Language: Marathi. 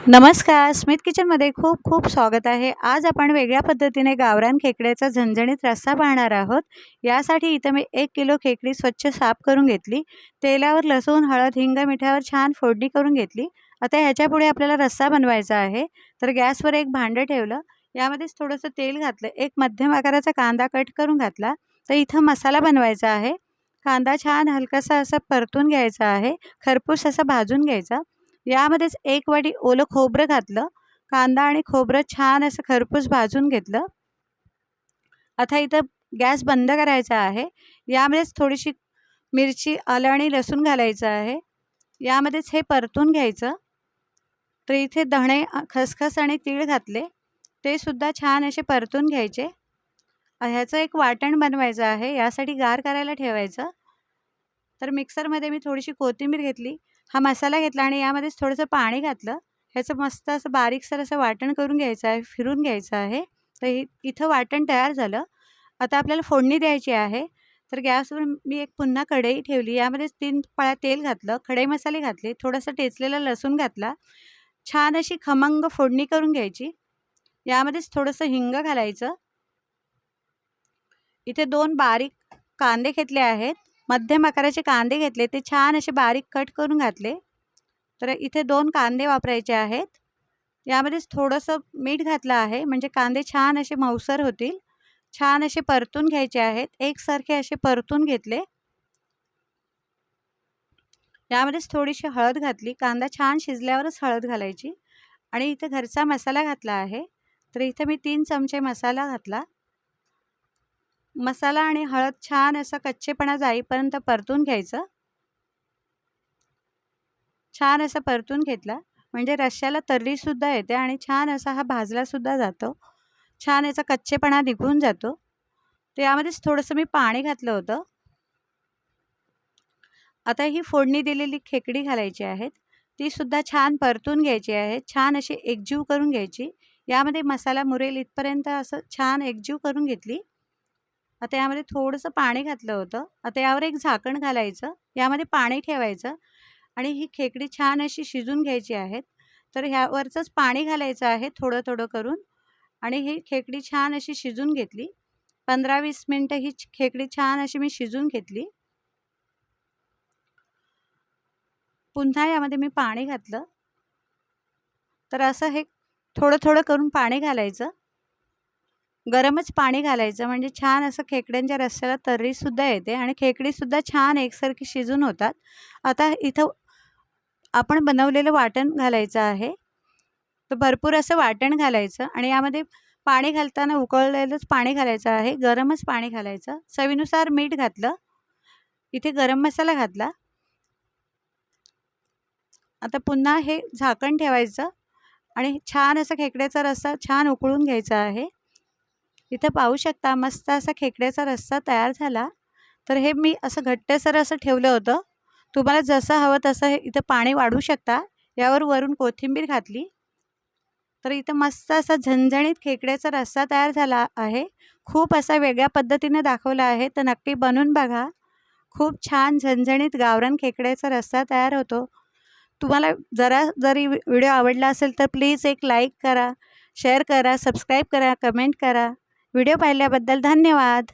नमस्कार, स्मित किचनमध्ये खूप खूप स्वागत आहे। आज आपण वेगळ्या पद्धतीने गावरान खेकड्याचा झणझणीत रस्सा पाहणार आहोत। यासाठी इथे मी 1 किलो खेकडी स्वच्छ साफ करून घेतली। तेलावर लसूण, हळद, हिंग, मिठावर छान फोडणी करून घेतली। आता ह्याच्यापुढे आपल्याला रस्सा बनवायचा आहे। तर गॅसवर एक भांडं ठेवलं, यामध्येच थोडंसं तेल घातलं, एक मध्यम आकाराचा कांदा कट करून घातला। तर इथं मसाला बनवायचा आहे। कांदा छान हलकासा असा परतून घ्यायचा आहे, खरपूस असा भाजून घ्यायचा। यामध्येच 1 वाटी ओलं खोबरं घातलं। कांदा आणि खोबरं छान असं खरपूस भाजून घेतलं। आता इथं गॅस बंद करायचा आहे। यामध्येच थोडीशी मिरची, आलं आणि लसूण घालायचं आहे। यामध्येच हे परतून घ्यायचं। तर इथे धणे, खसखस आणि तीळ घातले, ते सुद्धा छान असे परतून घ्यायचे। ह्याचं एक वाटण बनवायचं आहे, यासाठी गार करायला ठेवायचं। तर मिक्सरमध्ये मी थोडीशी कोथिंबीर घेतली, हा मसाला घेतला आणि यामध्येच थोडंसं पाणी घातलं। ह्याचं मस्त असं बारीकसर असं वाटण करून घ्यायचं आहे, फिरून घ्यायचं आहे। तर इथं वाटण तयार झालं। आता आपल्याला फोडणी द्यायची आहे। तर गॅसवर मी एक पुन्हा कढई ठेवली, यामध्ये 3 पळ्या तेल घातलं, खडे मसाले घातले, थोडंसं टेचलेला लसूण घातला। छान अशी खमंग फोडणी करून घ्यायची। यामध्येच थोडंसं हिंग घालायचं। इथे 2 बारीक कांदे घेतले आहेत, मध्यम आकाराचे कांदे घेतले, ते छान असे बारीक कट करून घातले। तर इथे 2 कांदे वापरायचे आहेत। यामध्येच थोडंसं मीठ घातलं आहे, म्हणजे कांदे छान असे मऊसर होतील। छान असे परतून घ्यायचे आहेत, एकसारखे असे परतून घेतले। यामध्येच थोडीशी हळद घातली, कांदा छान शिजल्यावरच हळद घालायची। आणि इथे घरचा मसाला घातला आहे। तर इथे मी 3 चमचे मसाला घातला। मसाला आणि हळद छान असा कच्चेपणा जाईपर्यंत परतून घ्यायचं। छान असं परतून घेतला, म्हणजे रश्श्याला तर्रीसुद्धा येते आणि छान असा हा भाजलासुद्धा जातो। छान याचा कच्चेपणा निघून जातो। तर यामध्येच थोडंसं मी पाणी घातलं होतं। आता ही फोडणी दिलेली खेकडी घालायची आहेत, ती सुद्धा छान परतून घ्यायची आहे, छान अशी एकजीव करून घ्यायची। यामध्ये मसाला मुरेल इथपर्यंत असं छान एकजीव करून घेतली। आता यामध्ये थोडंसं पाणी घातलं होतं। आता यावर एक झाकण घालायचं, यामध्ये पाणी ठेवायचं आणि ही खेकडी छान अशी शिजून घ्यायची आहेत। तर ह्यावरचंच पाणी घालायचं आहे थोडं थोडं करून आणि ही खेकडी छान अशी शिजून घेतली। 15-20 मिनिटं ही खेकडी छान अशी मी शिजून घेतली। पुन्हा यामध्ये मी पाणी घातलं। तर असं हे थोडं थोडं करून पाणी घालायचं, गरमच पाणी घालायचं, म्हणजे छान असं खेकड्यांच्या रस्स्याला तर्रीसुद्धा येते आणि खेकडीसुद्धा छान एकसारखी शिजून होतात। आता इथं आपण बनवलेलं वाटण घालायचं आहे। तर भरपूर असं वाटण घालायचं आणि यामध्ये पाणी घालताना उकळलेलंच पाणी घालायचं आहे, गरमच पाणी घालायचं। चवीनुसार मीठ घातलं, इथे गरम मसाला घातला। आता पुन्हा हे झाकण ठेवायचं आणि छान असा खेकड्याचा रस्सा छान उकळून घ्यायचा आहे। इथं पाहू शकता मस्त असा खेकड्याचा रस्सा तयार झाला। तर हे मी असं घट्टसर असं ठेवलं होतं। तुम्हाला जसं हवं तसं हे इथं पाणी वाढवू शकता। यावर वरून कोथिंबीर घातली। तर इथं मस्त असा झणझणीत खेकड्याचा रस्सा तयार झाला आहे। खूप असा वेगळ्या पद्धतीने दाखवला आहे, तर नक्की बनवून बघा। खूप छान झणझणीत गावरान खेकड्याचा रस्सा तयार होतो। तुम्हाला जरी व्हिडिओ आवडला असेल तर प्लीज एक लाईक करा, शेअर करा, सबस्क्राईब करा, कमेंट करा। व्हिडिओ पाहिल्याबद्दल धन्यवाद।